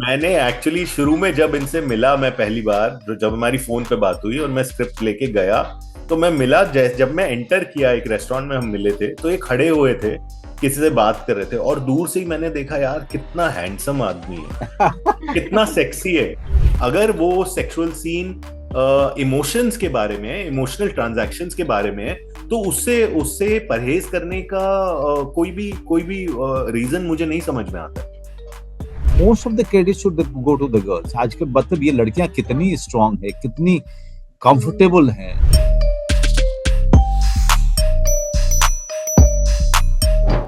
मैंने एक्चुअली शुरू में जब इनसे मिला, मैं पहली बार जब हमारी फोन पे बात हुई और मैं स्क्रिप्ट लेके गया, तो मैं मिला, जब मैं एंटर किया एक रेस्टोरेंट में हम मिले थे, तो ये खड़े हुए थे, किसी से बात कर रहे थे, और दूर से ही मैंने देखा यार कितना हैंडसम आदमी है, कितना सेक्सी है। अगर वो सेक्सुअल सीन इमोशंस के बारे में, इमोशनल ट्रांजैक्शंस के बारे में है, तो उससे उससे परहेज करने का कोई भी रीजन मुझे नहीं समझ में आता। Most of the credit should go to the girls. आज के मतलब ये लड़कियां कितनी स्ट्रांग है, कितनी कंफर्टेबल हैं।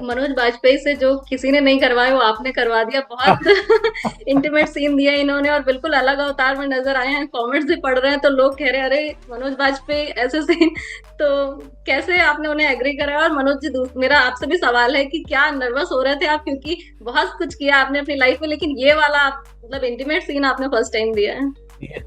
मनोज बाजपेयी से जो किसी ने नहीं करवाया वो आपने करवा दिया। बहुत इंटीमेट सीन दिया इन्होंने और बिल्कुल अलग अवतार में नजर आए हैं। कमेंट्स भी पढ़ रहे हैं तो लोग कह रहे हैं अरे मनोज बाजपेयी ऐसे सीन। तो कैसे आपने उन्हें एग्री कराया? और मनोज जी, मेरा आपसे भी सवाल है कि क्या नर्वस हो रहे थे आप? क्योंकि बहुत कुछ किया आपने अपनी लाइफ में, लेकिन ये वाला आप मतलब इंटीमेट सीन आपने फर्स्ट टाइम दिया है।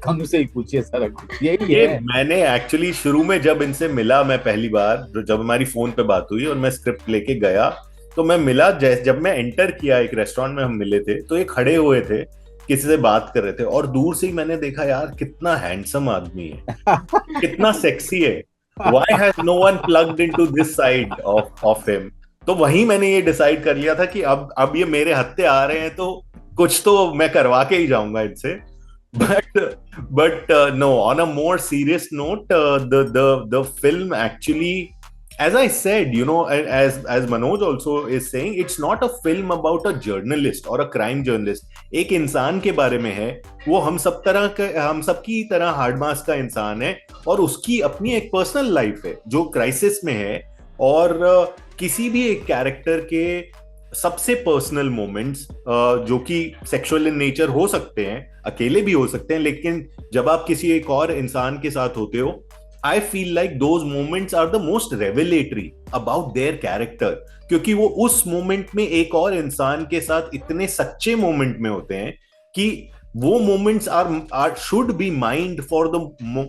हम से ही पूछिए सारा कुछ यही ये है। मैंने एक्चुअली शुरू में जब इनसे मिला, मैं पहली बार जब हमारी फोन पे बात हुई और मैं स्क्रिप्ट लेके गया, तो मैं मिला, जब मैं एंटर किया एक रेस्टोरेंट में हम मिले थे, तो ये खड़े हुए थे, किसी से बात कर रहे थे, और दूर से ही मैंने देखा यार कितना हैंडसम आदमी है, कितना सेक्सी है। Why has no one plugged into this side of him? तो वहीं मैंने ये डिसाइड कर लिया था कि अब ये मेरे हत्थे आ रहे हैं, तो कुछ तो मैं करवा के ही जाऊंगा इनसे। But no, on a more serious note, the film actually, as I said, as Manoj also is saying, it's not a film about a journalist or a crime journalist. एक इंसान के बारे में है, वो हम सब की तरह हार्ड मास का इंसान है, और उसकी अपनी एक पर्सनल लाइफ है जो क्राइसिस में है, और किसी भी एक कैरेक्टर के सबसे पर्सनल मोमेंट्स जो कि सेक्सुअल इन नेचर हो सकते हैं, अकेले भी हो सकते हैं, लेकिन जब आप किसी एक और इंसान के साथ होते हो, I feel like those moments are the most revelatory about their character, क्योंकि वो उस मोमेंट में एक और इंसान के साथ इतने सच्चे मोमेंट में होते हैं कि वो moments are should be mind for the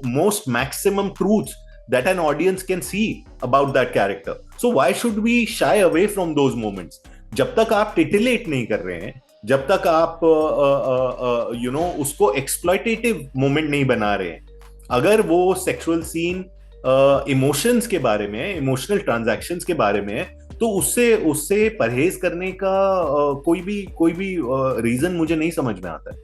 most maximum truth that an audience can see about that character. So why should we shy away from those moments? जब तक आप टिटिलेट नहीं कर रहे हैं, जब तक आप उसको एक्सप्लॉइटेटिव मोमेंट नहीं बना रहे हैं, अगर वो सेक्सुअल सीन इमोशंस के बारे में, इमोशनल ट्रांजैक्शंस के बारे में है, तो उससे परहेज करने का कोई भी रीजन मुझे नहीं समझ में आता है।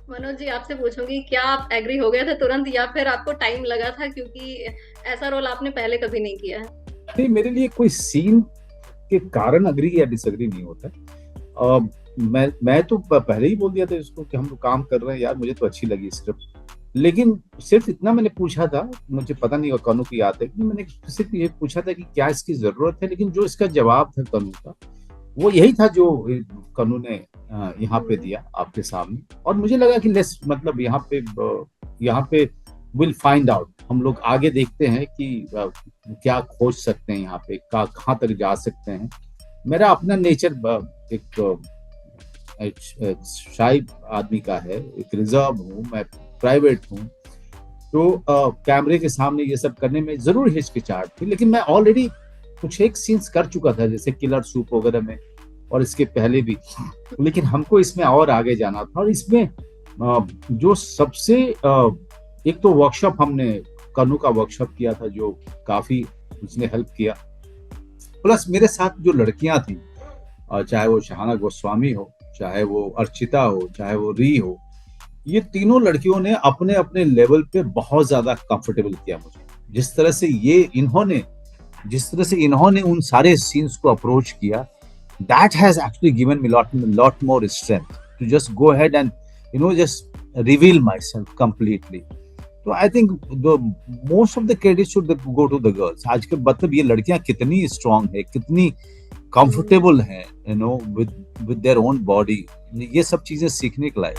मनोज जी, आपसे पूछूंगी, क्या आप एग्री हो गए थे तुरंत या फिर आपको टाइम लगा था? क्योंकि ऐसा रोल आपने पहले कभी नहीं किया है। नहीं, मेरे लिए कोई सीन के कारण अग्री या डिसएग्री नहीं होता। मैं तो पहले ही बोल दिया था इसको कि हम लोग काम कर रहे हैं यार, मुझे तो अच्छी लगी स्क्रिप्ट, लेकिन सिर्फ इतना मैंने पूछा था, मुझे पता नहीं कनु की याद है कि मैंने सिर्फ ये पूछा था कि क्या इसकी जरूरत है, लेकिन जो इसका जवाब था कनु का, वो यही था जो कनु ने यहाँ पे दिया आपके सामने। और मुझे लगा कि लेस मतलब यहाँ पे विल फाइंड आउट, हम लोग आगे देखते हैं कि क्या खोज सकते हैं यहाँ पे, कहाँ तक जा सकते हैं। मेरा अपना नेचर एक शाय आदमी का है, एक रिजर्व हूँ, मैं प्राइवेट हूँ, तो कैमरे के सामने ये सब करने में जरूर हिचकिचाहट थी, लेकिन मैं ऑलरेडी कुछ एक सीन्स कर चुका था, जैसे किलर सूप वगैरह में और इसके पहले भी, लेकिन हमको इसमें और आगे जाना था। और इसमें जो सबसे एक तो वर्कशॉप, हमने कनु का वर्कशॉप किया था जो काफी उसने हेल्प किया, प्लस मेरे साथ जो लड़कियां थी, चाहे वो शहाना गोस्वामी हो, चाहे वो अर्चिता हो, चाहे वो री हो, ये तीनों लड़कियों ने अपने अपने लेवल पे बहुत ज्यादा कंफर्टेबल किया मुझे। जिस तरह से इन्होंने उन सारे सीन्स को अप्रोच किया, that has actually given me lot more strength to just go ahead and just reveal myself completely. So I think the most of the credit should go to the girls. आज के मतलब ये लड़कियां कितनी strong है, कितनी comfortable है, with their own body, ये सब चीजें सीखने के लायक।